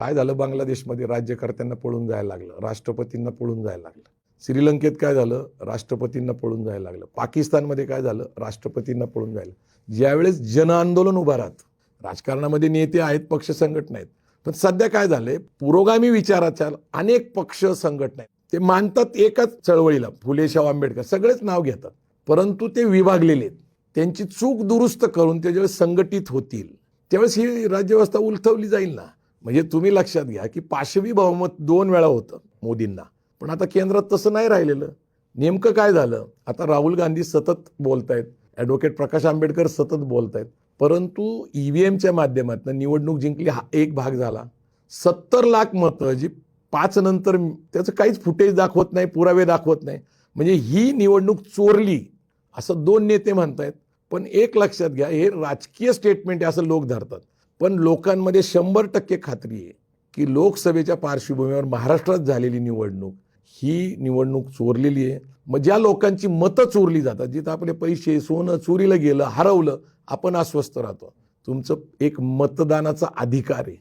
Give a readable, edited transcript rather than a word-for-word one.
काय झालं, बांगलादेशमध्ये राज्यकर्त्यांना पळून जायला लागलं, राष्ट्रपतींना पळून जायला लागलं. श्रीलंकेत काय झालं, राष्ट्रपतींना पळून जायला लागलं. पाकिस्तानमध्ये काय झालं, राष्ट्रपतींना पळून जायला. ज्यावेळेस जनआंदोलन उभा राहतं, राजकारणामध्ये नेते आहेत, पक्ष संघटना आहेत, पण सध्या काय झालंय, पुरोगामी विचाराच्या अनेक पक्ष संघटना आहेत, ते मानतात एकाच चळवळीला, फुले शाहू आंबेडकर सगळेच नाव घेतात, परंतु ते विभागलेले आहेत. त्यांची चूक दुरुस्त करून ते ज्यावेळेस संघटित होतील त्यावेळेस ही राज्यव्यवस्था उलथवली जाईल ना. म्हणजे तुम्ही लक्षात घ्या की पाशवी बहुमत 2 वेळा होतं मोदींना, पण आता केंद्रात तसं नाही राहिलेलं. नेमकं काय झालं, आता राहुल गांधी सतत बोलतायत, ॲडव्होकेट प्रकाश आंबेडकर सतत बोलतायत, परंतु ईव्हीएमच्या माध्यमातून निवडणूक जिंकली हा एक भाग झाला. 70 लाख मतं जी 5 नंतर त्याचं काहीच फुटेज दाखवत नाही, पुरावे दाखवत नाही, म्हणजे ही निवडणूक चोरली असं 2 नेते म्हणतायत. पण एक लक्षात घ्या, हे राजकीय स्टेटमेंट आहे असं लोक धरतात, पण लोकांमध्ये 100% खात्री आहे की लोकसभेच्या पार्श्वभूमीवर महाराष्ट्रात झालेली निवडणूक ही निवडणूक चोरलेली आहे. मग ज्या लोकांची मतं चोरली जातात, जिथं आपले पैसे सोनं चोरीला गेलं, हरवलं, आपण अस्वस्थ राहतो. तुमचं एक मतदानाचा अधिकार आहे.